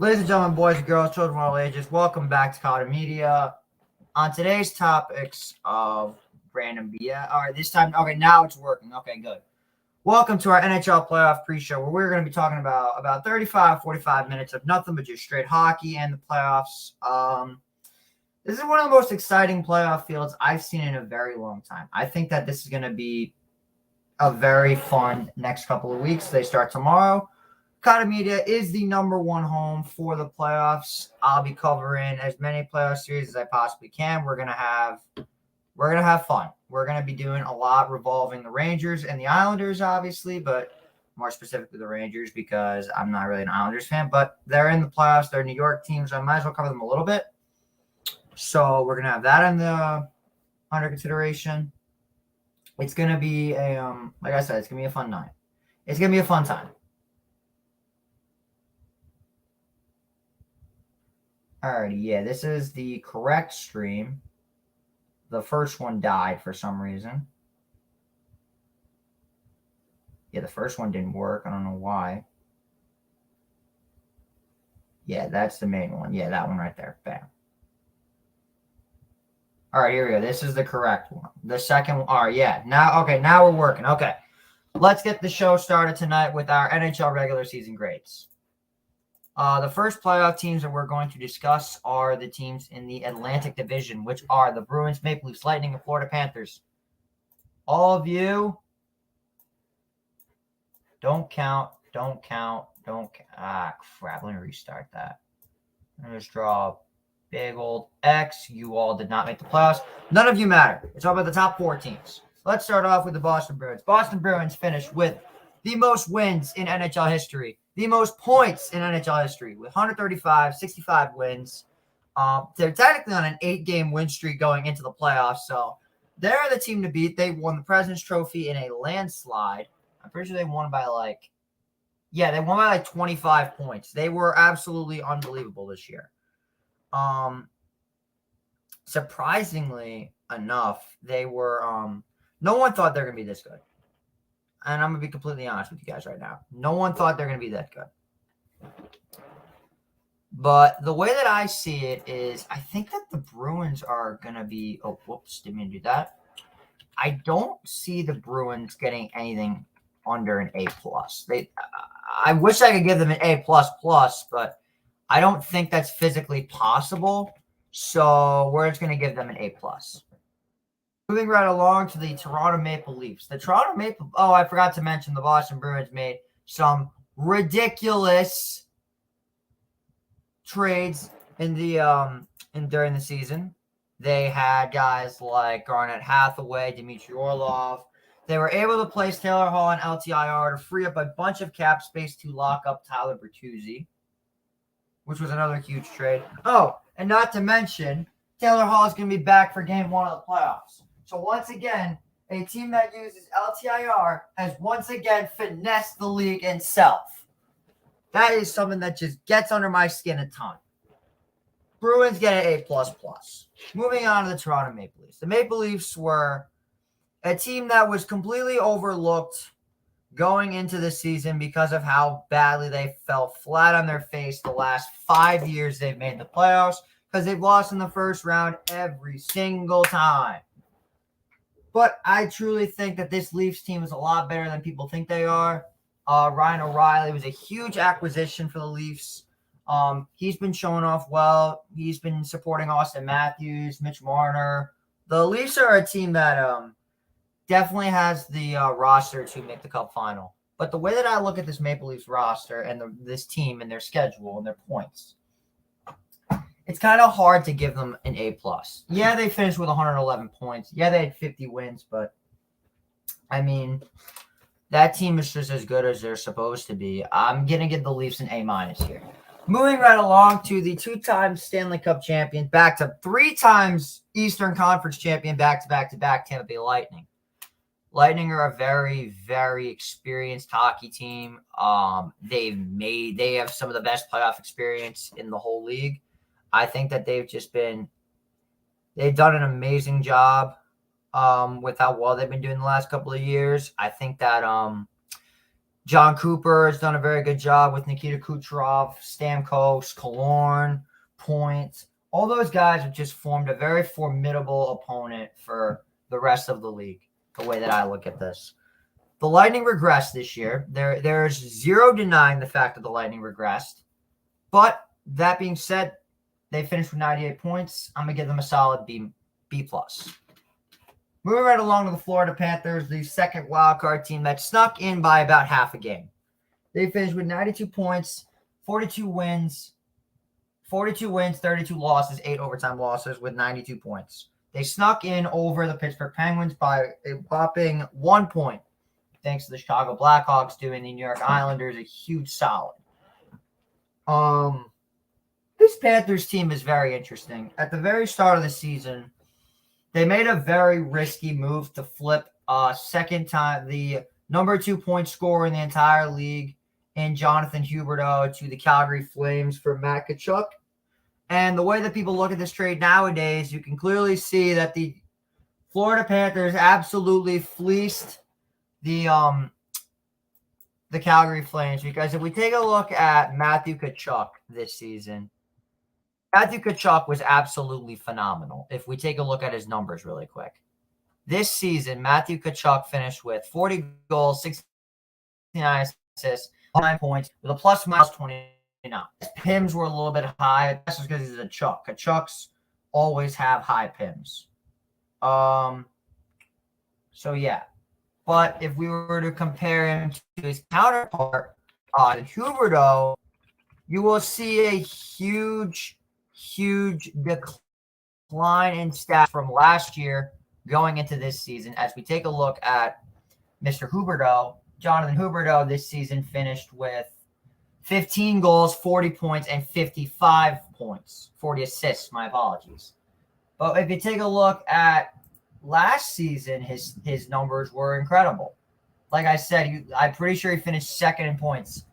Ladies and gentlemen, boys and girls, children of all ages, welcome back to Cotter Media. On today's topics of random BS, all right, this time, okay, now it's working. Okay, good. Welcome to our NHL Playoff Preshow, where we're going to be talking about 35, 45 minutes of nothing but just straight hockey and the playoffs. This is one of the most exciting playoff fields I've seen in a very long time. I think that this is going to be a very fun next couple of weeks. They start tomorrow. Cotter Media is the number one home for the playoffs. I'll be covering as many playoff series as I possibly can. We're gonna have fun. We're gonna be doing a lot revolving the Rangers and the Islanders, obviously, but more specifically the Rangers because I'm not really an Islanders fan. But they're in the playoffs. They're New York teams, so I might as well cover them a little bit. So we're gonna have that under consideration. It's gonna be like I said, it's gonna be a fun night. It's gonna be a fun time. Alrighty, yeah, this is the correct stream. The first one died for some reason. Yeah, the first one didn't work. I don't know why. Yeah, that's the main one. Yeah, that one right there. Bam. All right, here we go. This is the correct one. The second one. All right, yeah. Now we're working. Okay. Let's get the show started tonight with our NHL regular season grades. The first playoff teams that we're going to discuss are the teams in the Atlantic Division, which are the Bruins, Maple Leafs, Lightning, and Florida Panthers. All of you, don't count. Ah, crap. Let me restart that. Let me just draw a big old X. You all did not make the playoffs. None of you matter. It's all about the top four teams. Let's start off with the Boston Bruins. Boston Bruins finished with the most wins in NHL history. The most points in NHL history with 135, 65 wins. They're technically on an 8-game win streak going into the playoffs, so they're the team to beat. They won the President's Trophy in a landslide. I'm pretty sure they won by 25 points. They were absolutely unbelievable this year. Surprisingly enough, they were no one thought they're going to be this good. And I'm going to be completely honest with you guys right now. No one thought they're going to be that good. But the way that I see it is I think that the Bruins are going to be – oh, whoops, didn't mean to do that. I don't see the Bruins getting anything under an A+. I wish I could give them an A++, but I don't think that's physically possible. So we're just going to give them an A+. Moving right along to the Toronto Maple Leafs. I forgot to mention the Boston Bruins made some ridiculous trades during the season. They had guys like Garnett Hathaway, Dmitry Orlov. They were able to place Taylor Hall and LTIR to free up a bunch of cap space to lock up Tyler Bertuzzi, which was another huge trade. Oh, and not to mention, Taylor Hall is going to be back for game 1 of the playoffs. So once again, a team that uses LTIR has once again finessed the league itself. That is something that just gets under my skin a ton. Bruins get an A++. Moving on to the Toronto Maple Leafs. The Maple Leafs were a team that was completely overlooked going into the season because of how badly they fell flat on their face the last 5 years they've made the playoffs because they've lost in the first round every single time. But I truly think that this Leafs team is a lot better than people think they are. Ryan O'Reilly was a huge acquisition for the Leafs. He's been showing off well. He's been supporting Austin Matthews, Mitch Marner. The Leafs are a team that definitely has the roster to make the Cup final. But the way that I look at this Maple Leafs roster and this team and their schedule and their points, it's kind of hard to give them an A+. Yeah, they finished with 111 points. Yeah, they had 50 wins, but I mean, that team is just as good as they're supposed to be. I'm going to give the Leafs an A- here. Moving right along to the 2-time Stanley Cup champion, back to 3 times Eastern Conference champion, back-to-back Tampa Bay Lightning. Lightning are a very, very experienced hockey team. They have some of the best playoff experience in the whole league. I think that they've done an amazing job with how well they've been doing the last couple of years. I think that John Cooper has done a very good job with Nikita Kucherov, Stamkos, Killorn, Point. All those guys have just formed a very formidable opponent for the rest of the league, the way that I look at this. The Lightning regressed this year. There's zero denying the fact that the Lightning regressed. But that being said, they finished with 98 points. I'm going to give them a solid B+. Moving right along to the Florida Panthers, the second wildcard team that snuck in by about half a game. They finished with 92 points, 42 wins, 32 losses, 8 overtime losses with 92 points. They snuck in over the Pittsburgh Penguins by a whopping 1 point, thanks to the Chicago Blackhawks doing the New York Islanders a huge solid. This Panthers team is very interesting. At the very start of the season, they made a very risky move to flip second time the number 2 point scorer in the entire league in Jonathan Huberdeau to the Calgary Flames for Matt Tkachuk. And the way that people look at this trade nowadays, you can clearly see that the Florida Panthers absolutely fleeced the Calgary Flames, because if we take a look at Matthew Tkachuk this season, Matthew Tkachuk was absolutely phenomenal. If we take a look at his numbers really quick. This season, Matthew Tkachuk finished with 40 goals, 69 assists, 9 points, with a plus-minus 29. His PIMs were a little bit high. That's just because he's a Chuck. Kachucks always have high PIMs. So, yeah. But if we were to compare him to his counterpart, Huberdeau, you will see a huge decline in stats from last year going into this season. As we take a look at Mr. Huberdeau, Jonathan Huberdeau this season finished with 15 goals, 40 points, and 55 points. 40 assists, my apologies. But if you take a look at last season, his numbers were incredible. Like I said, I'm pretty sure he finished second in points.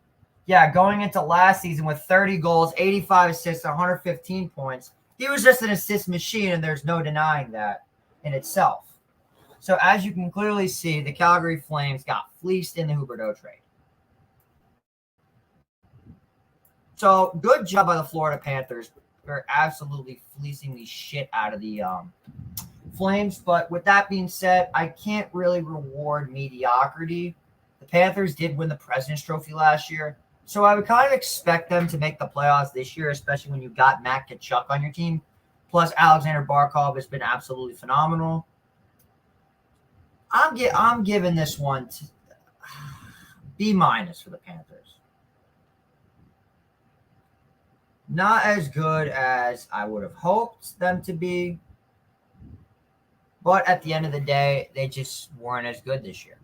Yeah, going into last season with 30 goals, 85 assists, 115 points, he was just an assist machine, and there's no denying that in itself. So as you can clearly see, the Calgary Flames got fleeced in the Huberdeau trade. So good job by the Florida Panthers. They're absolutely fleecing the shit out of the Flames. But with that being said, I can't really reward mediocrity. The Panthers did win the President's Trophy last year. So I would kind of expect them to make the playoffs this year, especially when you've got Matt Tkachuk on your team. Plus, Alexander Barkov has been absolutely phenomenal. I'm giving this one to B- for the Panthers. Not as good as I would have hoped them to be. But at the end of the day, they just weren't as good this year.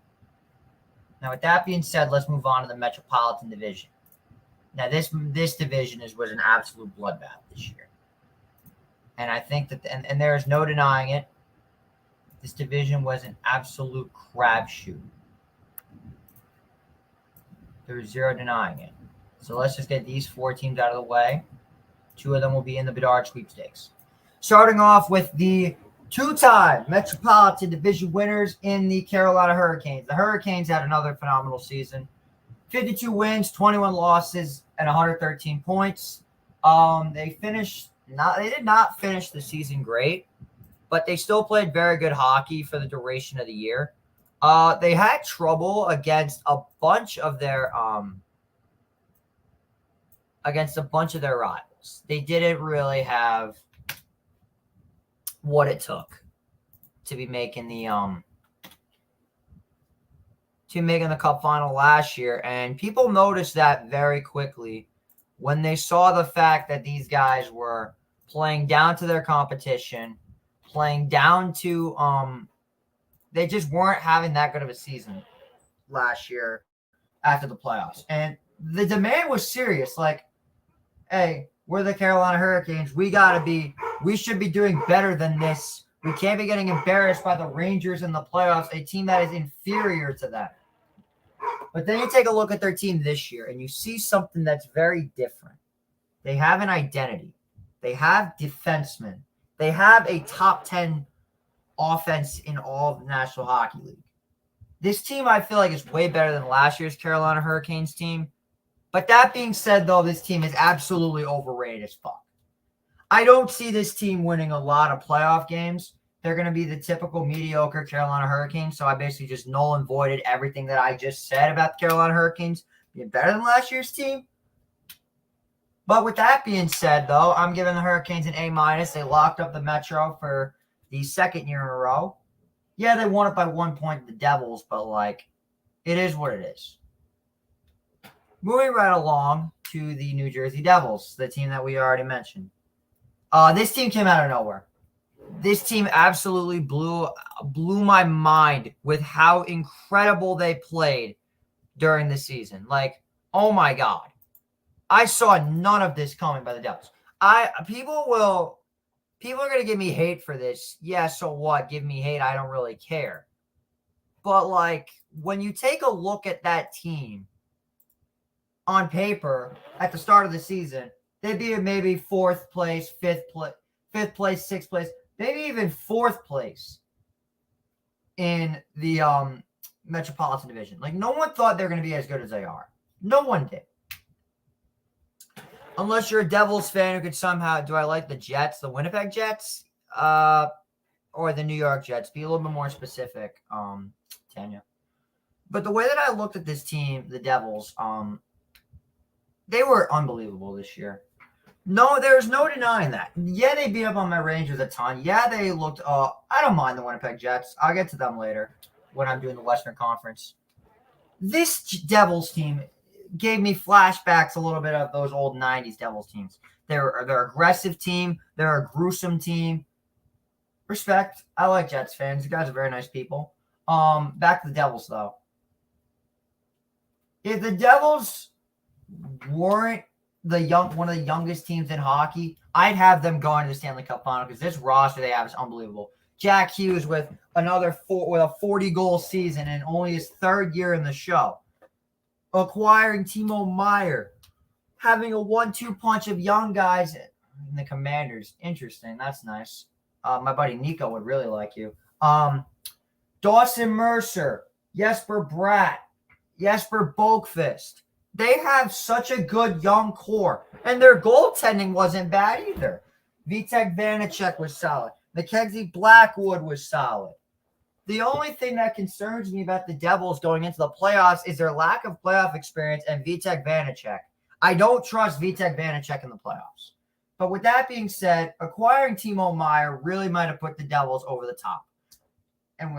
Now, with that being said, let's move on to the Metropolitan Division. Now, this division was an absolute bloodbath this year. And I think that, and there is no denying it, this division was an absolute crapshoot. There's zero denying it. So let's just get these 4 teams out of the way. 2 of them will be in the Bedard sweepstakes. Starting off with the 2-time Metropolitan Division winners in the Carolina Hurricanes. The Hurricanes had another phenomenal season. 52 wins, 21 losses, and 113 points. They did not finish the season great, but they still played very good hockey for the duration of the year. They had trouble against a bunch of their rivals. They didn't really have what it took to be making the Cup final last year, and people noticed that very quickly when they saw the fact that these guys were playing down to their competition, playing down to they just weren't having that good of a season last year after the playoffs. And the demand was serious, like, hey, we're the Carolina Hurricanes. We should be doing better than this. We can't be getting embarrassed by the Rangers in the playoffs, a team that is inferior to them. But then you take a look at their team this year, and you see something that's very different. They have an identity. They have defensemen. They have a top 10 offense in all of the National Hockey League. This team, I feel like, is way better than last year's Carolina Hurricanes team. But that being said, though, this team is absolutely overrated as fuck. I don't see this team winning a lot of playoff games. They're going to be the typical mediocre Carolina Hurricanes. So I basically just null and voided everything that I just said about the Carolina Hurricanes being better than last year's team. But with that being said, though, I'm giving the Hurricanes an A-. They locked up the Metro for the second year in a row. Yeah, they won it by 1 point, the Devils, but, like, it is what it is. Moving right along to the New Jersey Devils, the team that we already mentioned. This team came out of nowhere. This team absolutely blew my mind with how incredible they played during the season. Like, oh my God. I saw none of this coming by the Devils. People are going to give me hate for this. Yeah, so what? Give me hate. I don't really care. But, like, when you take a look at that team on paper at the start of the season, they'd be in maybe fourth place, fifth place, sixth place, maybe even fourth place in the Metropolitan Division. Like, no one thought they were going to be as good as they are. No one did. Unless you're a Devils fan who could somehow, do I like the Jets, the Winnipeg Jets, or the New York Jets? Be a little bit more specific, Tanya. But the way that I looked at this team, the Devils, they were unbelievable this year. No, there's no denying that. Yeah, they beat up on my Rangers a ton. Yeah, they looked, I don't mind the Winnipeg Jets. I'll get to them later when I'm doing the Western Conference. This Devils team gave me flashbacks a little bit of those old 90s Devils teams. They're an aggressive team. They're a gruesome team. Respect. I like Jets fans. You guys are very nice people. Back to the Devils, though. If the Devils weren't one of the youngest teams in hockey, I'd have them going to the Stanley Cup final because this roster they have is unbelievable. Jack Hughes with a 40-goal season and only his third year in the show. Acquiring Timo Meier, having a 1-2 punch of young guys in the Commanders. Interesting. That's nice. My buddy Nico would really like you. Dawson Mercer, Jesper Bratt, Jesper Boqvist. They have such a good young core, and their goaltending wasn't bad either. Vitek Vanacek was solid. Mackenzie Blackwood was solid. The only thing that concerns me about the Devils going into the playoffs is their lack of playoff experience and Vitek Vanacek. I don't trust Vitek Vanacek in the playoffs. But with that being said, acquiring Timo Meier really might have put the Devils over the top. And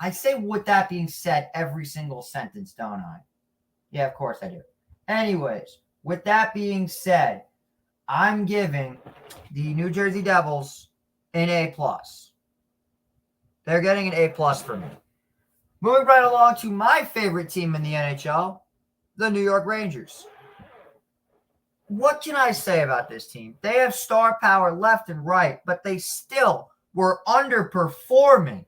I say with that being said every single sentence, don't I? Yeah, of course I do. Anyways, with that being said, I'm giving the New Jersey Devils an A+. They're getting an A+ for me. Moving right along to my favorite team in the NHL, the New York Rangers. What can I say about this team? They have star power left and right, but they still were underperforming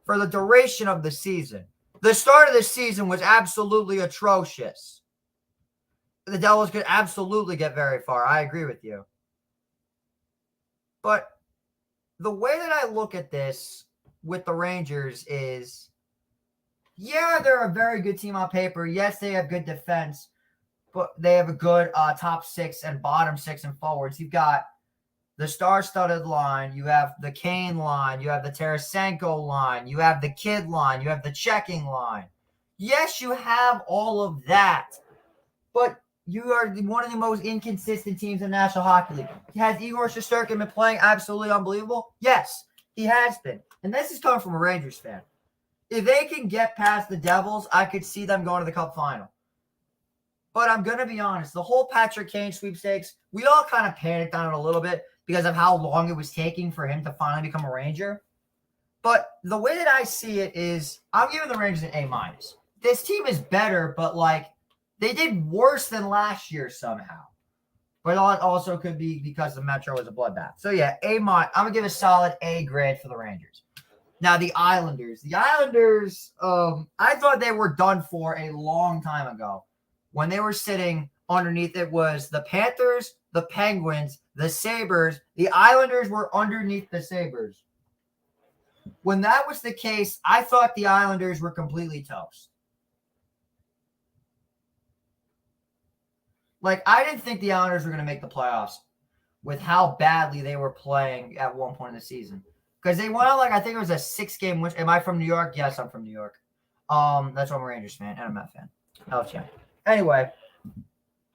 for the duration of the season. The start of the season was absolutely atrocious. The Devils could absolutely get very far. I agree with you. But the way that I look at this with the Rangers is, yeah, they're a very good team on paper. Yes, they have good defense, but they have a good top six and bottom six and forwards. You've got the star-studded line. You have the Kane line. You have the Tarasenko line. You have the Kid line. You have the checking line. Yes, you have all of that, but you are one of the most inconsistent teams in the National Hockey League. Has Igor Shesterkin been playing absolutely unbelievable? Yes, he has been. And this is coming from a Rangers fan. If they can get past the Devils, I could see them going to the Cup final. But I'm going to be honest, the whole Patrick Kane sweepstakes, we all kind of panicked on it a little bit because of how long it was taking for him to finally become a Ranger. But the way that I see it is, I'm giving the Rangers an A-. This team is better, but they did worse than last year somehow. But it also could be because the Metro was a bloodbath. So yeah, A-. I'm going to give a solid A grade for the Rangers. Now, the Islanders. The Islanders, I thought they were done for a long time ago. When they were sitting underneath, it was the Panthers, the Penguins, the Sabres. The Islanders were underneath the Sabres. When that was the case, I thought the Islanders were completely toast. Like, I didn't think the Islanders were going to make the playoffs with how badly they were playing at one point in the season. Because they went on, like, I think it was a 6-game win. Am I from New York? Yes, I'm from New York. That's why I'm a Rangers fan and a Met fan. LFC. Anyway,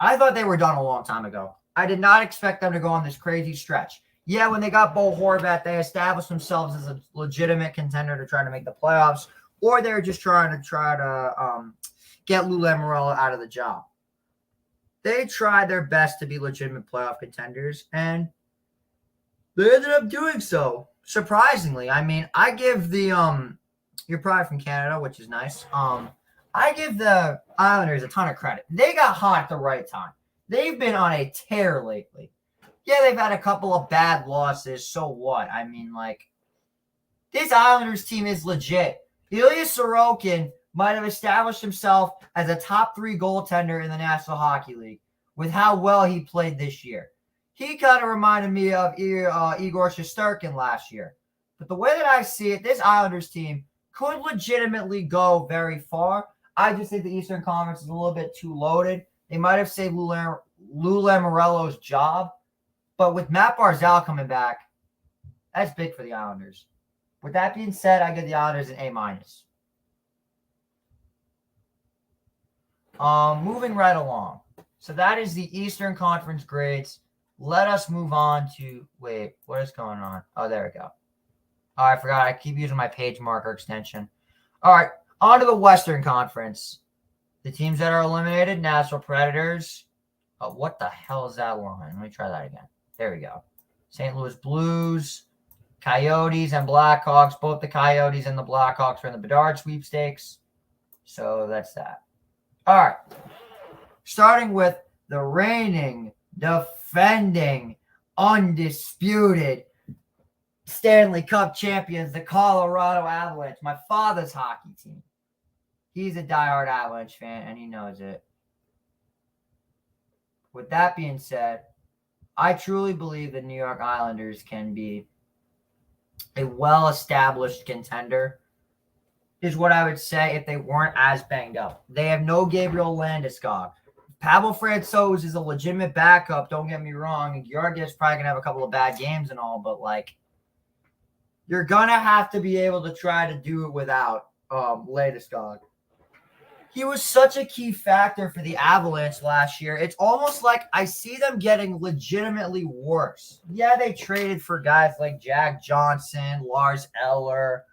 I thought they were done a long time ago. I did not expect them to go on this crazy stretch. Yeah, when they got Bo Horvat, they established themselves as a legitimate contender to try to make the playoffs, or they were just trying to get Lou Lamoriello out of the job. They tried their best to be legitimate playoff contenders, and they ended up doing so. Surprisingly, I mean, I give the you're probably from Canada, which is nice. I give the Islanders a ton of credit. They got hot at the right time. They've been on a tear lately. Yeah, they've had a couple of bad losses. So what? I mean, like, this Islanders team is legit. Ilya Sorokin might have established himself as a top 3 goaltender in the National Hockey League with how well he played this year. He kind of reminded me of Igor Shesterkin last year. But the way that I see it, this Islanders team could legitimately go very far. I just think the Eastern Conference is a little bit too loaded. They might have saved Lou Lamoriello's job. But with Matt Barzal coming back, that's big for the Islanders. With that being said, I give the Islanders an A-. Moving right along. So that is the Eastern Conference grades. Let us move on to – wait, what is going on? Oh, there we go. Oh, I forgot. I keep using my page marker extension. All right, on to the Western Conference. The teams that are eliminated, Nashville Predators. Oh, what the hell is that line? Let me try that again. There we go. St. Louis Blues, Coyotes, and Blackhawks. Both the Coyotes and the Blackhawks are in the Bedard sweepstakes. So that's that. All right. Starting with the reigning, defending, undisputed Stanley Cup champions, the Colorado Avalanche, my father's hockey team. He's a diehard Avalanche fan, and he knows it. With that being said, I truly believe the New York Islanders can be a well-established contender, is what I would say if they weren't as banged up. They have no Gabriel Landeskog. Pavel Francouz is a legitimate backup, don't get me wrong. Georgiev's probably going to have a couple of bad games and all, but, like, you're going to have to be able to try to do it without Landeskog. He was such a key factor for the Avalanche last year. It's almost like I see them getting legitimately worse. Yeah, they traded for guys like Jack Johnson, Lars Eller,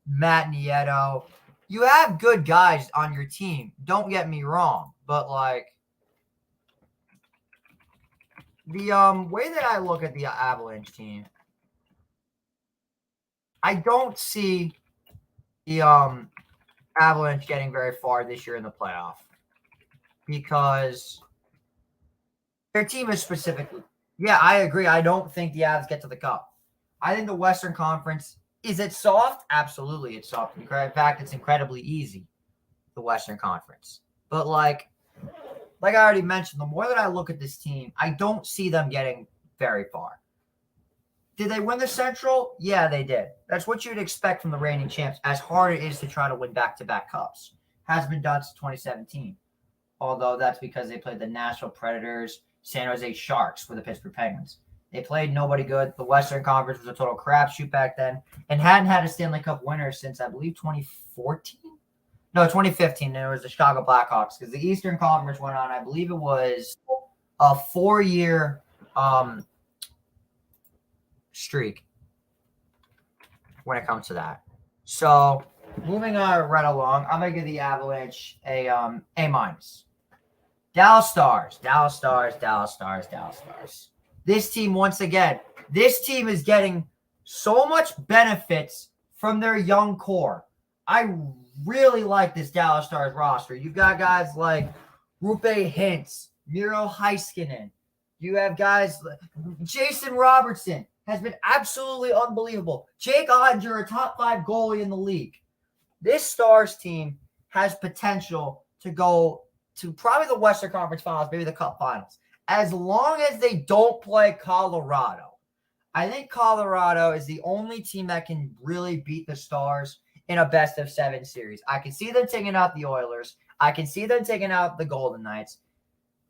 Matt Nieto. You have good guys on your team. Don't get me wrong. But, like, the way that I look at the Avalanche team, I don't see the Avalanche getting very far this year in the playoff because their team is specifically – yeah, I agree. I don't think the Avs get to the Cup. I think the Western Conference – is it soft? Absolutely, it's soft. In fact, it's incredibly easy, the Western Conference. But, like I already mentioned, the more that I look at this team, I don't see them getting very far. Did they win the Central? Yeah, they did. That's what you'd expect from the reigning champs, as hard it is to try to win back-to-back cups. Has been done since 2017. Although that's because they played the Nashville Predators, San Jose Sharks with the Pittsburgh Penguins. They played nobody good. The Western Conference was a total crapshoot back then and hadn't had a Stanley Cup winner since, I believe, 2014? No, 2015. And it was the Chicago Blackhawks because the Eastern Conference went on, I believe it was a 4-year streak when it comes to that. So moving on right along, I'm gonna give the Avalanche a A-. Dallas Stars. This team, once again, this team is getting so much benefits from their young core. I really like this Dallas Stars roster. You've got guys like Rupe Hintz, Miro Heiskanen. You have guys like Jason Robertson has been absolutely unbelievable. Jake Ottinger, a top 5 goalie in the league. This Stars team has potential to go to probably the Western Conference Finals, maybe the Cup Finals. As long as they don't play Colorado. I think Colorado is the only team that can really beat the Stars in a best-of-7 series. I can see them taking out the Oilers. I can see them taking out the Golden Knights.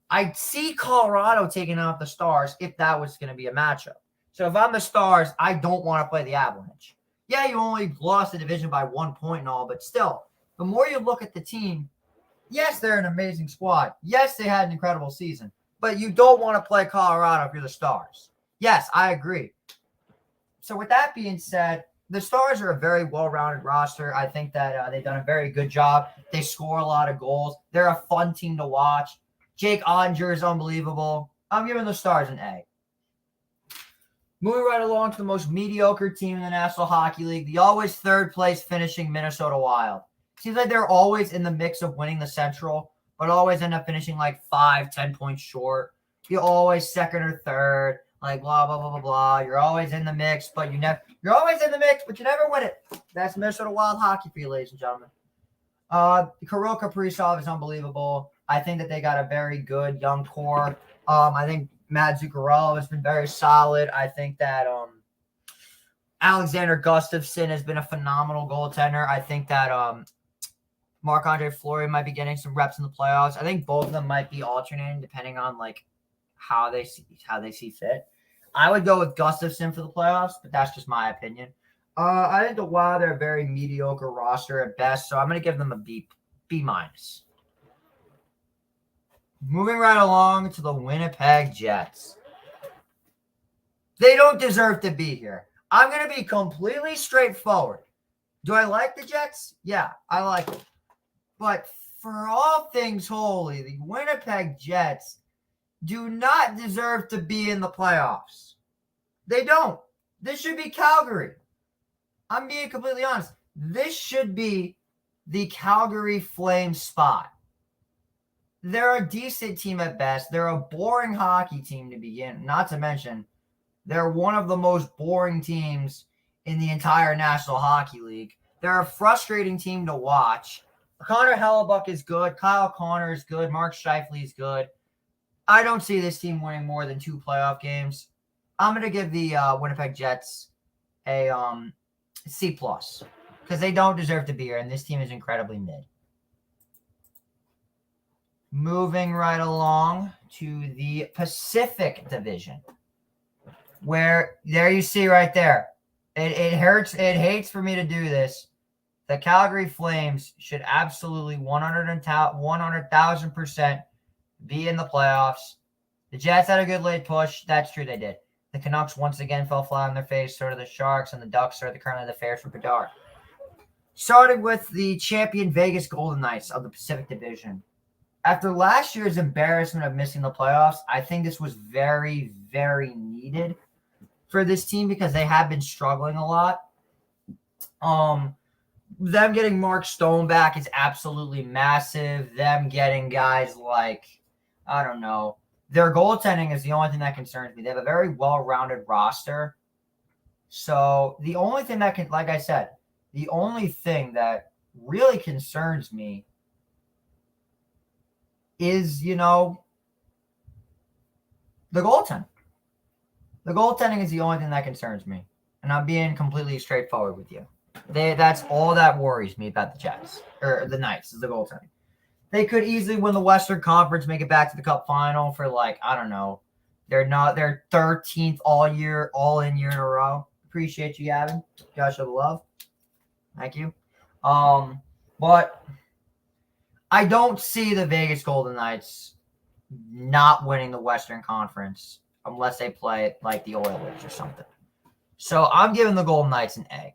I see Colorado taking out the Stars if that was going to be a matchup. So if I'm the Stars, I don't want to play the Avalanche. Yeah, you only lost the division by 1 point and all, but still, the more you look at the team, yes, they're an amazing squad. Yes, they had an incredible season, but you don't want to play Colorado if you're the Stars. Yes, I agree. So with that being said, the Stars are a very well-rounded roster. I think that they've done a very good job. They score a lot of goals. They're a fun team to watch. Jake Ottinger is unbelievable. I'm giving the Stars an A. Moving right along to the most mediocre team in the National Hockey League, the always third-place finishing Minnesota Wild. Seems like they're always in the mix of winning the Central, but always end up finishing like 5-10 points short. You're always second or third. Like blah blah blah blah blah. You're always in the mix, but you never. You're always in the mix, but you never win it. That's Minnesota Wild hockey for you, ladies and gentlemen. Kirill Kaprizov is unbelievable. I think that they got a very good young core. I think Matt Zuccarello has been very solid. I think that Alexander Gustafsson has been a phenomenal goaltender. I think that Marc-Andre Fleury might be getting some reps in the playoffs. I think both of them might be alternating depending on like how they see fit. I would go with Gustafsson for the playoffs, but that's just my opinion. I think the Wild are a very mediocre roster at best, so I'm going to give them a B minus. Moving right along to the Winnipeg Jets. They don't deserve to be here. I'm going to be completely straightforward. Do I like the Jets? Yeah, I like them. But for all things holy, the Winnipeg Jets do not deserve to be in the playoffs. They don't. This should be Calgary. I'm being completely honest. This should be the Calgary Flames spot. They're a decent team at best. They're a boring hockey team to begin. Not to mention, they're one of the most boring teams in the entire National Hockey League. They're a frustrating team to watch. Connor Hellebuck is good. Kyle Connor is good. Mark Scheifele is good. I don't see this team winning more than 2 playoff games. I'm going to give the Winnipeg Jets a C+, because they don't deserve to be here, and this team is incredibly mid. Moving right along to the Pacific Division, where there you see right there. It hurts. It hates for me to do this. The Calgary Flames should absolutely 100,000% be in the playoffs. The Jets had a good late push. That's true, they did. The Canucks once again fell flat on their face. So did the Sharks, and the Ducks are currently the favorite for Bedard. Starting with the champion Vegas Golden Knights of the Pacific Division. After last year's embarrassment of missing the playoffs, I think this was very, very needed for this team because they have been struggling a lot. Them getting Mark Stone back is absolutely massive. Them getting guys like, I don't know, their goaltending is the only thing that concerns me. They have a very well-rounded roster. So the only thing that can, like I said, the only thing that really concerns me is, the goaltending. The goaltending is the only thing that concerns me. And I'm being completely straightforward with you. That's all that worries me about the Jets, or the Knights, is the goaltending. They could easily win the Western Conference, make it back to the Cup final for I don't know. They're 13th all-in year in a row. Appreciate you, Gavin. Gotta show the love. Thank you. But I don't see the Vegas Golden Knights not winning the Western Conference unless they play like the Oilers or something. So I'm giving the Golden Knights an A.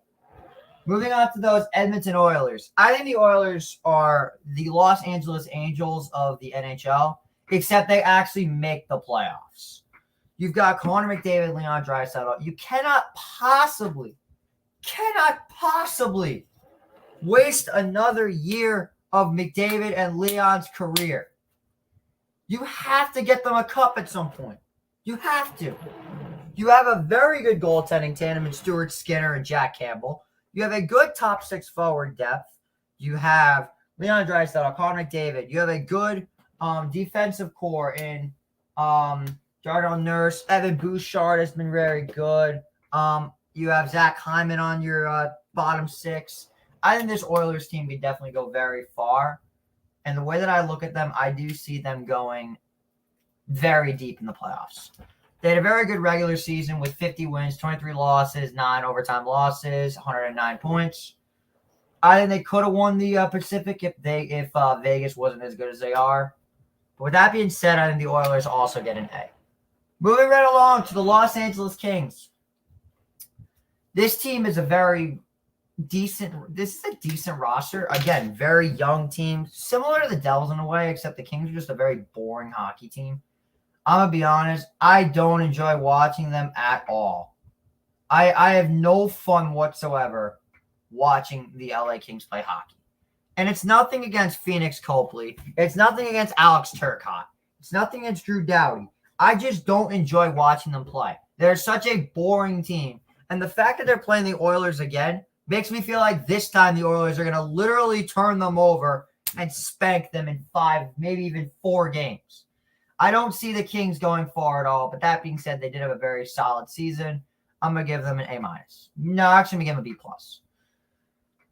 Moving on to those Edmonton Oilers. I think the Oilers are the Los Angeles Angels of the NHL, except they actually make the playoffs. You've got Connor McDavid, Leon Draisaitl. You cannot possibly waste another year of McDavid and Leon's career. You have to get them a cup at some point. You have to. You have a very good goaltending tandem in Stuart Skinner and Jack Campbell. You have a good top 6 forward depth. You have Leon Draisaitl, Connor McDavid. You have a good defensive core in Darnell Nurse, Evan Bouchard has been very good. You have Zach Hyman on your bottom six. I think this Oilers team could definitely go very far. And the way that I look at them, I do see them going very deep in the playoffs. They had a very good regular season with 50 wins, 23 losses, 9 overtime losses, 109 points. I think they could have won the Pacific if Vegas wasn't as good as they are. But with that being said, I think the Oilers also get an A. Moving right along to the Los Angeles Kings. This team is a decent roster. Again, very young team. Similar to the Devils in a way, except the Kings are just a very boring hockey team. I'm going to be honest. I don't enjoy watching them at all. I have no fun whatsoever watching the LA Kings play hockey. And it's nothing against Phoenix Copley. It's nothing against Alex Turcotte. It's nothing against Drew Doughty. I just don't enjoy watching them play. They're such a boring team. And the fact that they're playing the Oilers again makes me feel like this time the Oilers are going to literally turn them over and spank them in 5, maybe even 4 games. I don't see the Kings going far at all. But that being said, they did have a very solid season. I'm going to give them an A-. No, actually, I'm going to give them a B+.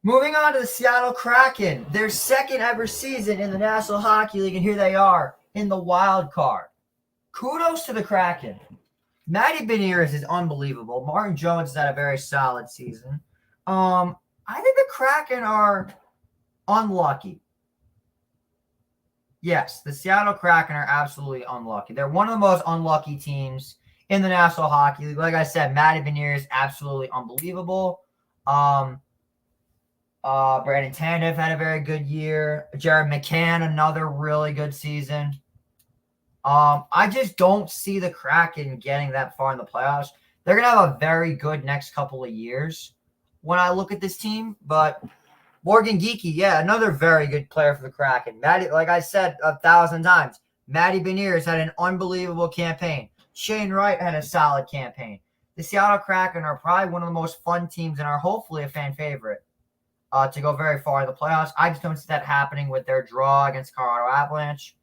Moving on to the Seattle Kraken, their second ever season in the National Hockey League, and here they are in the wild card. Kudos to the Kraken. Matty Beniers is unbelievable. Martin Jones has had a very solid season. I think the Kraken are unlucky. Yes, the Seattle Kraken are absolutely unlucky. They're one of the most unlucky teams in the National Hockey League. Like I said, Matty Beniers absolutely unbelievable. Brandon Tanev had a very good year. Jared McCann, another really good season. I just don't see the Kraken getting that far in the playoffs. They're going to have a very good next couple of years when I look at this team. But Morgan Geekie, yeah, another very good player for the Kraken. Matty, like I said 1,000 times, Matty Beniers had an unbelievable campaign. Shane Wright had a solid campaign. The Seattle Kraken are probably one of the most fun teams and are hopefully a fan favorite to go very far in the playoffs. I just don't see that happening with their draw against Colorado Avalanche.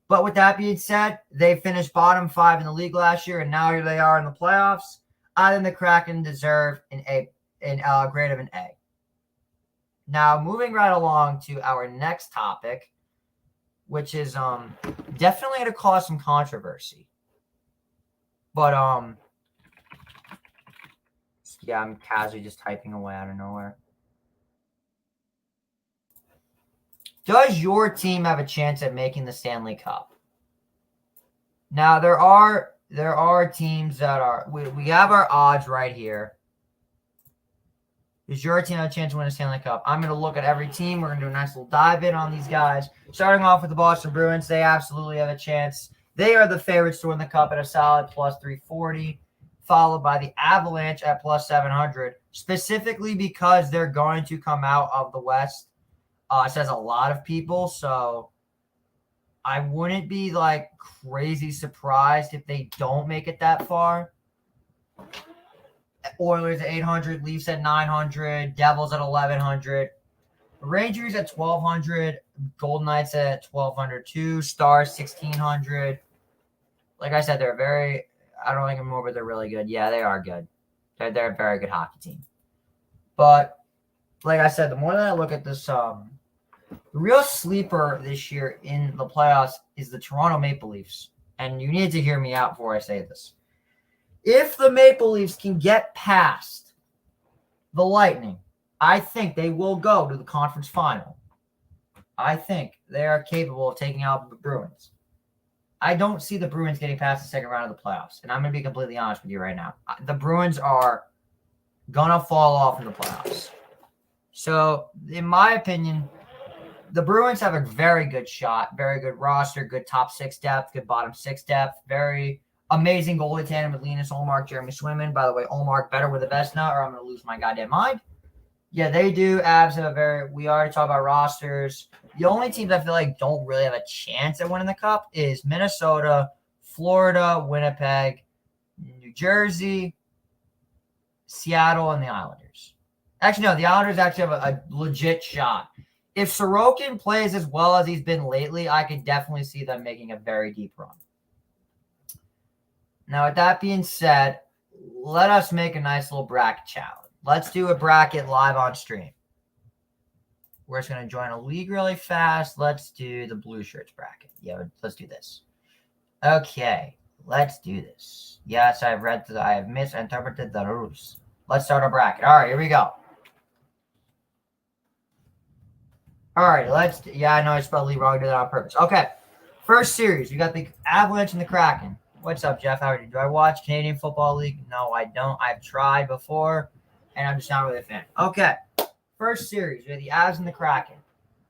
But with that being said, they finished bottom 5 in the league last year, and now here they are in the playoffs. I think the Kraken deserve a grade of an A. Now, moving right along to our next topic, which is definitely going to cause some controversy. But yeah, I'm casually just typing away out of nowhere. Does your team have a chance at making the Stanley Cup? Now, there are teams that are – we have our odds right here. Does your team have a chance to win a Stanley Cup? I'm going to look at every team. We're going to do a nice little dive in on these guys. Starting off with the Boston Bruins, they absolutely have a chance. They are the favorites to win the Cup at a solid plus 340, followed by the Avalanche at plus 700, specifically because they're going to come out of the West. It says a lot of people, so I wouldn't be like crazy surprised if they don't make it that far. Oilers at 800, Leafs at 900, Devils at 1100, Rangers at 1200, Golden Knights at 1202, Stars 1600. Like I said, they're very, I don't like them more, but they're really good. Yeah, they are good. They're a very good hockey team. But like I said, the more that I look at this, the real sleeper this year in the playoffs is the Toronto Maple Leafs. And you need to hear me out before I say this. If the Maple Leafs can get past the Lightning, I think they will go to the conference final. I think they are capable of taking out the Bruins. I don't see the Bruins getting past the second round of the playoffs. And I'm going to be completely honest with you right now. The Bruins are going to fall off in the playoffs. So, in my opinion, the Bruins have a very good shot, very good roster, good top 6 depth, good bottom 6 depth, very amazing goalie tandem with Linus Ullmark, Jeremy Swayman. By the way, Ullmark better with a Vesna or I'm going to lose my goddamn mind. Yeah, they do. Avs have we already talked about rosters. The only teams I feel like don't really have a chance at winning the Cup is Minnesota, Florida, Winnipeg, New Jersey, Seattle, and the Islanders. Actually, no, the Islanders actually have a legit shot. If Sorokin plays as well as he's been lately, I could definitely see them making a very deep run. Now, with that being said, let us make a nice little bracket challenge. Let's do a bracket live on stream. We're just going to join a league really fast. Let's do the blue shirts bracket. Yeah, let's do this. Okay, let's do this. Yes, I have misinterpreted the rules. Let's start our bracket. All right, here we go. All right, I know I spelled Lee wrong. I did that on purpose. Okay, first series. You got the Avalanche and the Kraken. What's up, Jeff? How are you? Do I watch Canadian Football League? No, I don't. I've tried before, and I'm just not really a fan. Okay, first series. We have the Avs and the Kraken.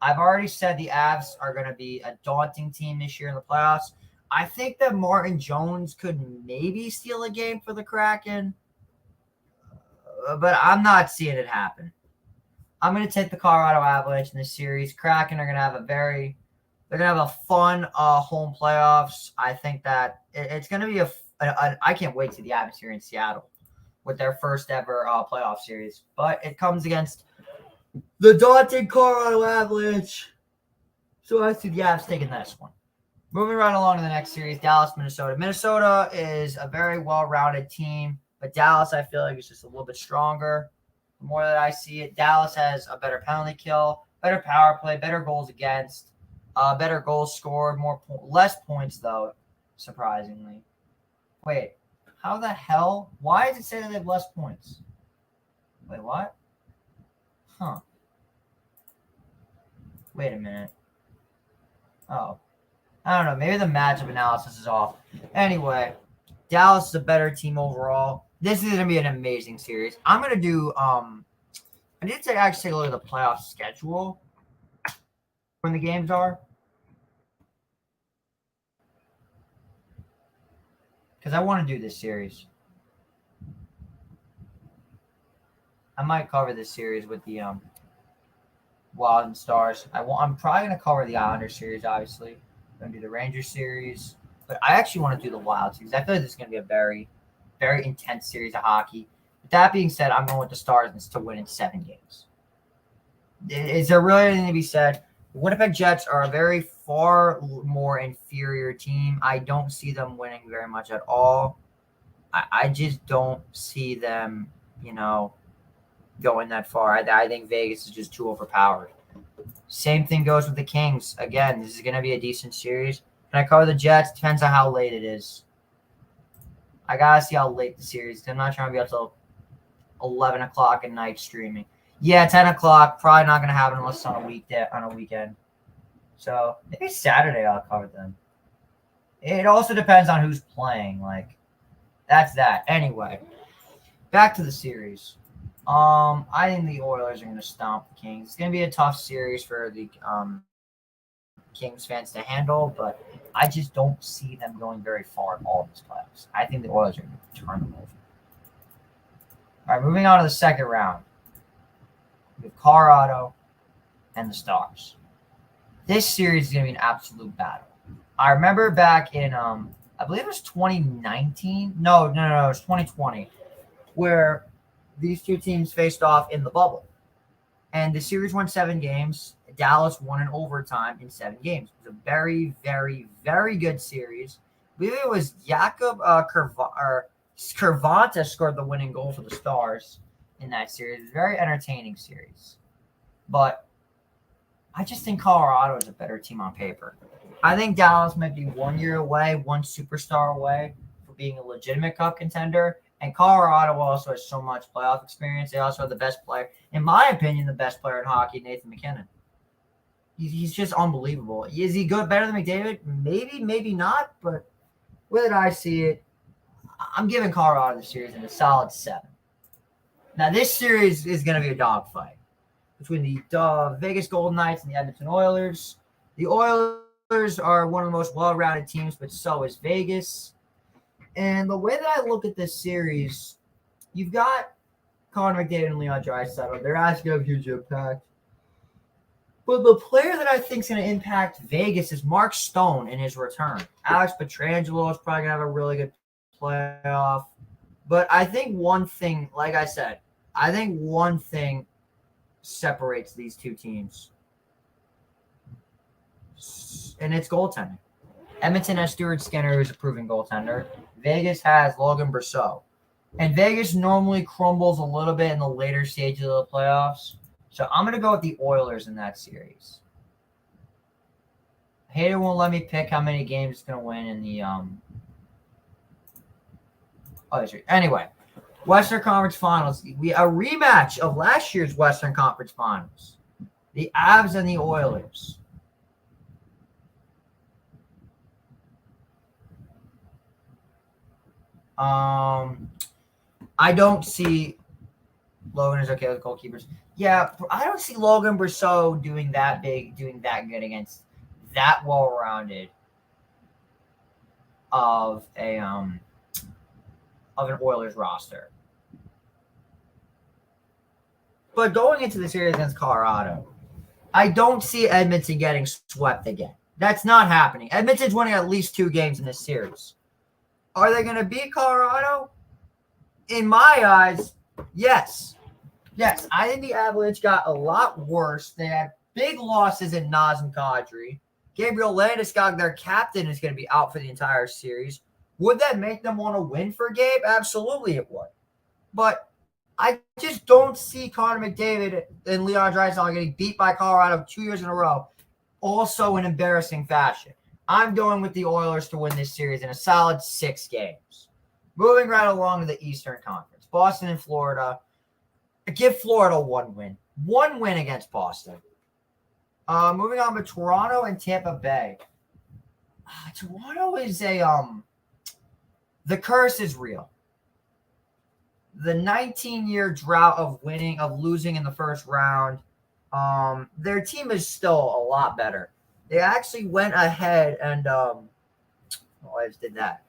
I've already said the Avs are going to be a daunting team this year in the playoffs. I think that Martin Jones could maybe steal a game for the Kraken, but I'm not seeing it happen. I'm going to take the Colorado Avalanche in this series. Kraken are going to have they're going to have a fun home playoffs. I think that it's going to be I can't wait to see the atmosphere in Seattle with their first ever playoff series. But it comes against the daunting Colorado Avalanche. So I see the Avs taking this one. Moving right along to the next series, Dallas, Minnesota. Minnesota is a very well-rounded team, but Dallas, I feel like, is just a little bit stronger. The more that I see it, Dallas has a better penalty kill, better power play, better goals against, better goals scored, less points, though, surprisingly. Wait, how the hell? Why does it say that they have less points? Wait, what? Huh. Wait a minute. Oh. I don't know. Maybe the matchup analysis is off. Anyway, Dallas is a better team overall. This is going to be an amazing series. I'm going to do I need to actually take a look at the playoff schedule when the games are. Because I want to do this series. I might cover this series with the Wild and Stars. I'm probably going to cover the Islanders series, obviously. I'm going to do the Rangers series. But I actually want to do the Wild series. I feel like this is going to be a very, very intense series of hockey. With that being said, I'm going with the Stars to win in 7 games. Is there really anything to be said? The Winnipeg Jets are a very far more inferior team. I don't see them winning very much at all. I just don't see them, going that far. I think Vegas is just too overpowered. Same thing goes with the Kings. Again, this is going to be a decent series. Can I cover the Jets? Depends on how late it is. I got to see how late the series is. I'm not trying to be up till 11 o'clock at night streaming. Yeah, 10 o'clock. Probably not going to happen unless it's on a weekend. So maybe Saturday I'll cover them. It also depends on who's playing. That's that. Anyway, back to the series. I think the Oilers are going to stomp the Kings. It's going to be a tough series for the Kings fans to handle, but I just don't see them going very far in all of these playoffs. I think the Oilers are going to turn them over. All right, moving on to the second round. We have Colorado and the Stars. This series is going to be an absolute battle. I remember back in, I believe it was 2019. No, it was 2020, where these two teams faced off in the bubble. And the series won 7 games. Dallas won in overtime in 7 games. It was a very, very, very good series. I believe it was Jakob Kervanta scored the winning goal for the Stars in that series. It was a very entertaining series. But I just think Colorado is a better team on paper. I think Dallas might be 1 year away, one superstar away for being a legitimate cup contender. And Colorado also has so much playoff experience. They also have the best player, in my opinion, the best player in hockey, Nathan McKinnon. He's just unbelievable. Is he good, better than McDavid? Maybe, maybe not. But with I see it, I'm giving Colorado the series in a solid 7. Now, this series is going to be a dogfight between the Vegas Golden Knights and the Edmonton Oilers. The Oilers are one of the most well-rounded teams, but so is Vegas. And the way that I look at this series, you've got Connor McDavid and Leon Draisaitl. They're asking a huge impact. But the player that I think is going to impact Vegas is Mark Stone in his return. Alex Pietrangelo is probably going to have a really good playoff. But I think one thing, like I said, separates these two teams. And it's goaltending. Edmonton has Stuart Skinner, who's a proven goaltender. Vegas has Logan Brosseau. And Vegas normally crumbles a little bit in the later stages of the playoffs. So I'm going to go with the Oilers in that series. Hater won't let me pick how many games it's going to win in the Anyway, Western Conference Finals. A rematch of last year's Western Conference Finals. The Avs and the Oilers. I don't see Logan is okay with goalkeepers. Yeah, I don't see Logan Brosseau doing that good against that well-rounded of an Oilers roster. But going into the series against Colorado, I don't see Edmonton getting swept again. That's not happening. Edmonton's winning at least 2 games in this series. Are they going to beat Colorado? In my eyes, yes. Yes, I think the Avalanche got a lot worse. They had big losses in Naz and Kadri. Gabriel Landeskog, their captain, is going to be out for the entire series. Would that make them want to win for Gabe? Absolutely it would. But I just don't see Connor McDavid and Leon Draisaitl getting beat by Colorado 2 years in a row, also in embarrassing fashion. I'm going with the Oilers to win this series in a solid 6 games. Moving right along to the Eastern Conference. Boston and Florida. Give Florida 1 win. 1 win against Boston. Moving on to Toronto and Tampa Bay. Toronto is the curse is real. The 19-year drought of losing in the first round. Their team is still a lot better. They actually went ahead and I just did that.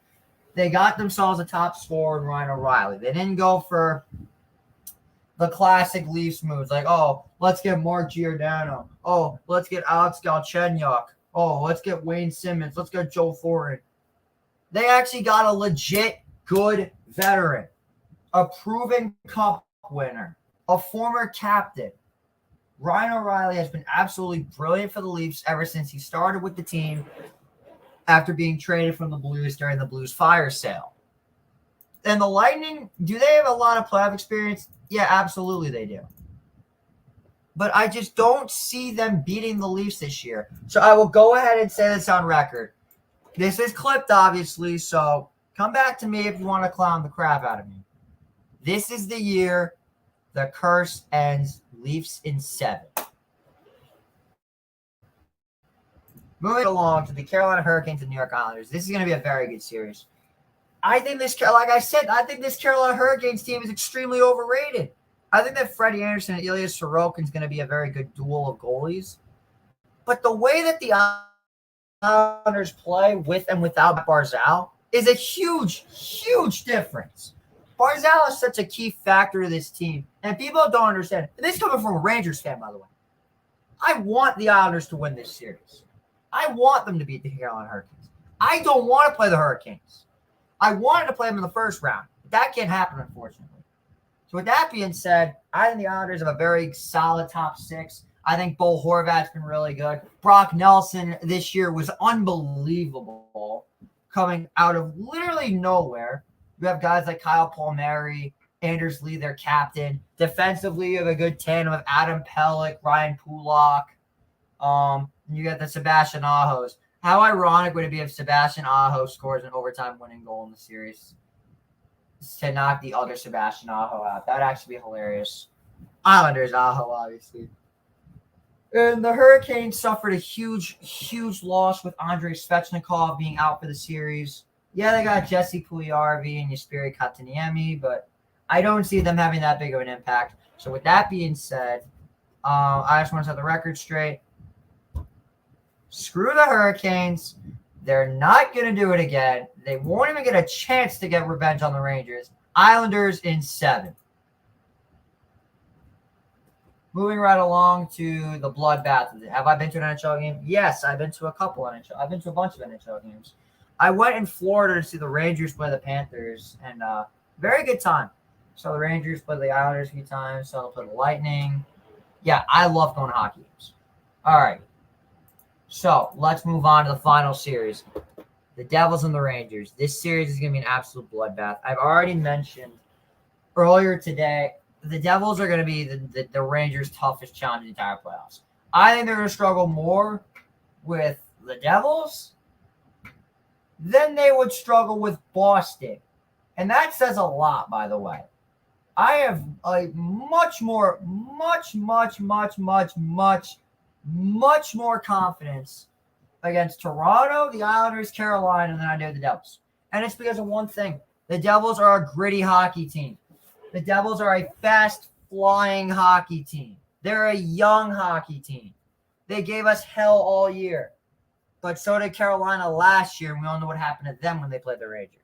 They got themselves a top scorer in Ryan O'Reilly. They didn't go for the classic Leafs moves like, oh, let's get Mark Giordano. Oh, let's get Alex Galchenyuk. Oh, let's get Wayne Simmons. Let's get Joe Thornton. They actually got a legit good veteran, a proven cup winner, a former captain. Ryan O'Reilly has been absolutely brilliant for the Leafs ever since he started with the team after being traded from the Blues during the Blues fire sale. And the Lightning, do they have a lot of playoff experience? Yeah, absolutely they do. But I just don't see them beating the Leafs this year. So I will go ahead and say this on record. This is clipped, obviously, so come back to me if you want to clown the crap out of me. This is the year the curse ends. Leafs in 7. Moving along to the Carolina Hurricanes and New York Islanders. This is going to be a very good series. I think this Carolina Hurricanes team is extremely overrated. I think that Freddie Anderson and Ilya Sorokin is going to be a very good duel of goalies. But the way that the Islanders play with and without Barzal is a huge, huge difference. Barzal is such a key factor to this team, and people don't understand. And this is coming from a Rangers fan, by the way. I want the Islanders to win this series. I want them to beat the Carolina Hurricanes. I don't want to play the Hurricanes. I wanted to play them in the first round. But that can't happen, unfortunately. So with that being said, I think the Islanders have a very solid top 6. I think Bo Horvat's been really good. Brock Nelson this year was unbelievable, coming out of literally nowhere. You have guys like Kyle Palmieri, Anders Lee, their captain. Defensively, you have a good tandem of Adam Pelech, Ryan Pulak. You got the Sebastian Ahos. How ironic would it be if Sebastian Aho scores an overtime winning goal in the series to knock the other Sebastian Aho out? That would actually be hilarious. Islanders Aho, obviously. And the Hurricanes suffered a huge, huge loss with Andrei Svechnikov being out for the series. Yeah, they got Jesse Puljujarvi and Jesperi Kotkaniemi, but I don't see them having that big of an impact. So with that being said, I just want to set the record straight. Screw the Hurricanes. They're not going to do it again. They won't even get a chance to get revenge on the Rangers. Islanders in 7. Moving right along to the bloodbath. Have I been to an NHL game? Yes, I've been to a couple NHL. I've been to a bunch of NHL games. I went in Florida to see the Rangers play the Panthers, and very good time. Saw the Rangers play the Islanders a few times. Saw them play the Lightning. Yeah, I love going to hockey games. All right. So let's move on to the final series. The Devils and the Rangers. This series is going to be an absolute bloodbath. I've already mentioned earlier today, the Devils are going to be the Rangers' toughest challenge in the entire playoffs. I think they're going to struggle more with the Devils than they would struggle with Boston. And that says a lot, by the way. I have a much more confidence against Toronto, the Islanders, Carolina than I do the Devils. And it's because of one thing. The Devils are a gritty hockey team. The Devils are a fast-flying hockey team. They're a young hockey team. They gave us hell all year. But so did Carolina last year, and we all know what happened to them when they played the Rangers.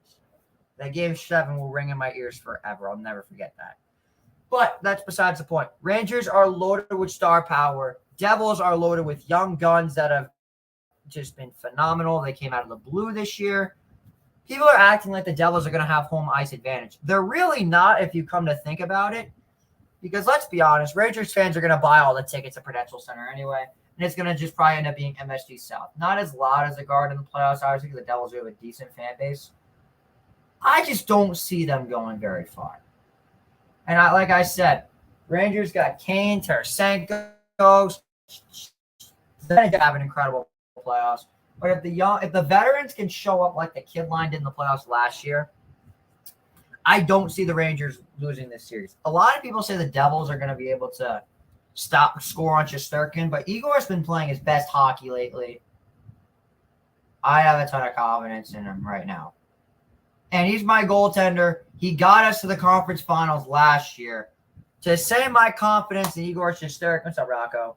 That Game 7 will ring in my ears forever. I'll never forget that. But that's besides the point. Rangers are loaded with star power. Devils are loaded with young guns that have just been phenomenal. They came out of the blue this year. People are acting like the Devils are going to have home ice advantage. They're really not if you come to think about it. Because let's be honest, Rangers fans are going to buy all the tickets at Prudential Center anyway. And it's going to just probably end up being MSG South. Not as loud as the Garden in the playoffs, obviously, because the Devils do have a decent fan base. I just don't see them going very far. And like I said, Rangers got Kane, Tarasenko. They have an incredible playoffs. But if the veterans can show up like the kid line did in the playoffs last year, I don't see the Rangers losing this series. A lot of people say the Devils are going to be able to score on Shesterkin, but Igor's been playing his best hockey lately. I have a ton of confidence in him right now. And he's my goaltender. He got us to the conference finals last year. To say my confidence in Igor Shesterkin, what's up, Rocco?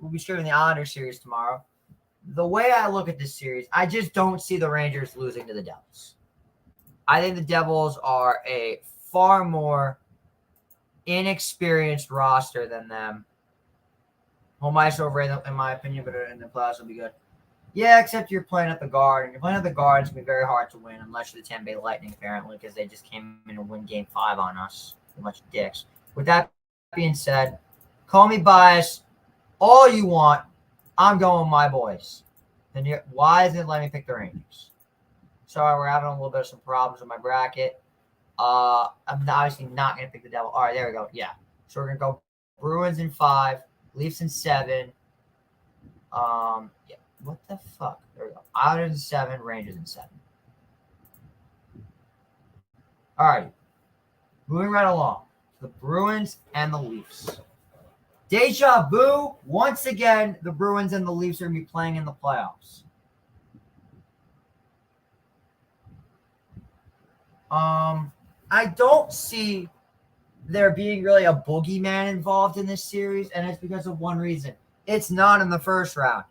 We'll be streaming the Islanders series tomorrow. The way I look at this series, I just don't see the Rangers losing to the Devils. I think the Devils are a far more inexperienced roster than them. Home ice overrated, in my opinion, but in the playoffs will be good. Yeah, except you're playing at the Guard, and you're playing at the Guard, it's going to be very hard to win unless you're the Tampa Bay Lightning, apparently, because they just came in and win Game 5 on us. Too much dicks. With that being said, call me biased all you want. I'm going with my boys. Then why isn't it letting me pick the Rangers? Sorry, we're having a little bit of some problems with my bracket. I'm obviously not going to pick the Devil. All right, there we go. Yeah. So we're going to go Bruins in 5, Leafs in 7. Yeah. What the fuck? There we go. Islanders in 7, Rangers in 7. All right. Moving right along. The Bruins and the Leafs. Deja vu. Once again, the Bruins and the Leafs are going to be playing in the playoffs. I don't see there being really a boogeyman involved in this series, and it's because of one reason. It's not in the first round.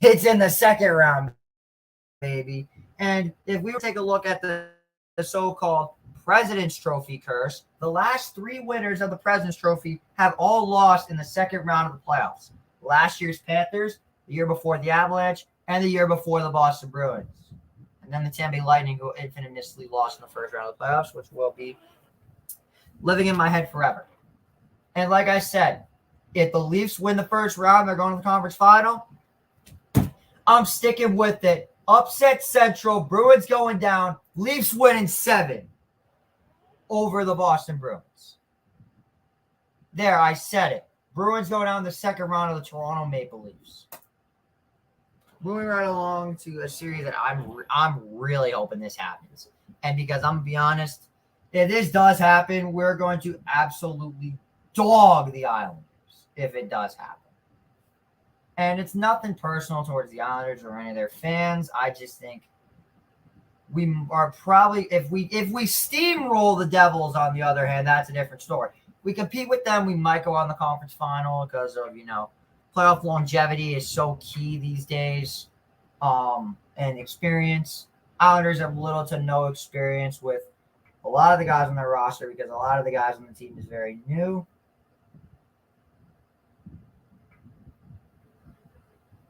It's in the second round, baby. And if we take a look at the so-called President's Trophy curse, the last 3 winners of the President's Trophy have all lost in the second round of the playoffs. Last year's Panthers, the year before the Avalanche, and the year before the Boston Bruins. And then the Tampa Bay Lightning, who infamously lost in the first round of the playoffs, which will be living in my head forever. And like I said, if the Leafs win the first round, they're going to the conference final. I'm sticking with it. Upset Central, Bruins going down, Leafs winning 7 over the Boston Bruins. There, I said it. Bruins go down the second round of the Toronto Maple Leafs. Moving right along to a series that I'm really hoping this happens. And because I'm going to be honest, if this does happen, we're going to absolutely dog the Islanders if it does happen. And it's nothing personal towards the Islanders or any of their fans. I just think we are probably, if we steamroll the Devils, on the other hand, that's a different story. We compete with them, we might go on the conference final because of, playoff longevity is so key these days, and experience. Islanders have little to no experience with a lot of the guys on their roster because a lot of the guys on the team is very new.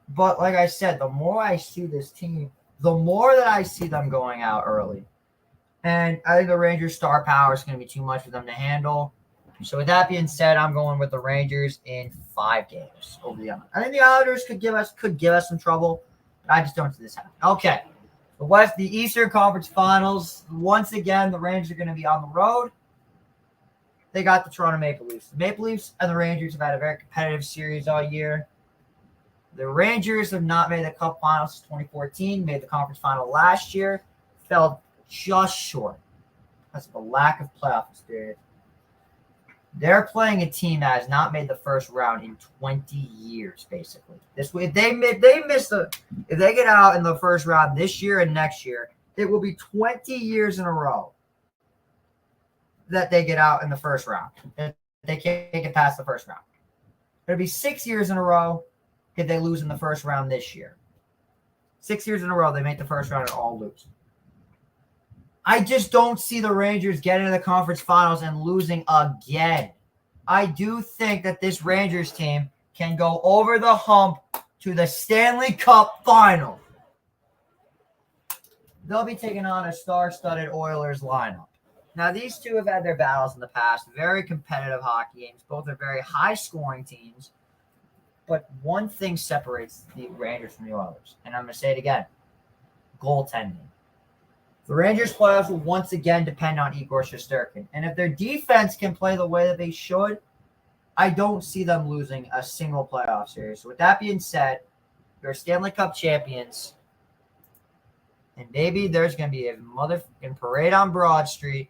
But like I said, the more I see this team, the more that I see them going out early. And I think the Rangers' star power is going to be too much for them to handle. So with that being said, I'm going with the Rangers in 5 games over the Islanders. I think the Islanders could give us some trouble, but I just don't see this happen. Okay, The Eastern Conference Finals. Once again, the Rangers are going to be on the road. They got the Toronto Maple Leafs. The Maple Leafs and the Rangers have had a very competitive series all year. The Rangers have not made the Cup Finals since 2014, made the conference final last year, fell just short because of a lack of playoff experience. They're playing a team that has not made the first round in 20 years, basically. If they get out in the first round this year and next year, it will be 20 years in a row that they get out in the first round. They can't get past the first round. It'll be 6 years in a row if they lose in the first round this year. 6 years in a row, they make the first round and all lose. I just don't see the Rangers getting to the conference finals and losing again. I do think that this Rangers team can go over the hump to the Stanley Cup final. They'll be taking on a star-studded Oilers lineup. Now, these two have had their battles in the past. Very competitive hockey games. Both are very high-scoring teams. But one thing separates the Rangers from the Oilers, and I'm going to say it again, goaltending. The Rangers' playoffs will once again depend on Igor Shesterkin. And if their defense can play the way that they should, I don't see them losing a single playoff series. So with that being said, they're Stanley Cup champions. And maybe there's going to be a motherfucking parade on Broad Street.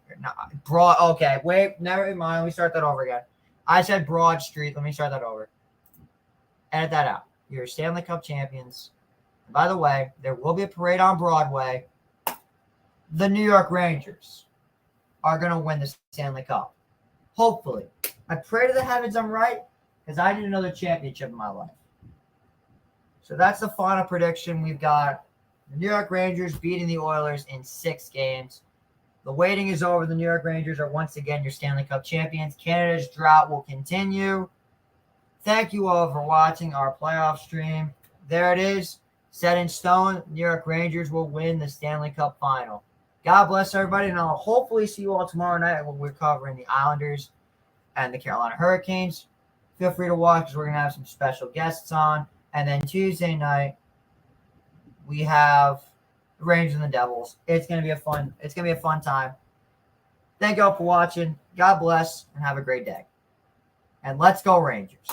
Okay, wait, never mind. Let me start that over again. I said Broad Street. Let me start that over. Edit that out. You're Stanley Cup champions. And by the way, there will be a parade on Broadway. The New York Rangers are going to win the Stanley Cup. Hopefully. I pray to the heavens I'm right, because I need another championship in my life. So that's the final prediction. We've got the New York Rangers beating the Oilers in 6 games. The waiting is over. The New York Rangers are once again your Stanley Cup champions. Canada's drought will continue. Thank you all for watching our playoff stream. There it is. Set in stone. New York Rangers will win the Stanley Cup final. God bless everybody, and I'll hopefully see you all tomorrow night when we're covering the Islanders and the Carolina Hurricanes. Feel free to watch because we're going to have some special guests on. And then Tuesday night, we have the Rangers and the Devils. It's going to be a fun time. Thank you all for watching. God bless, and have a great day. And let's go Rangers.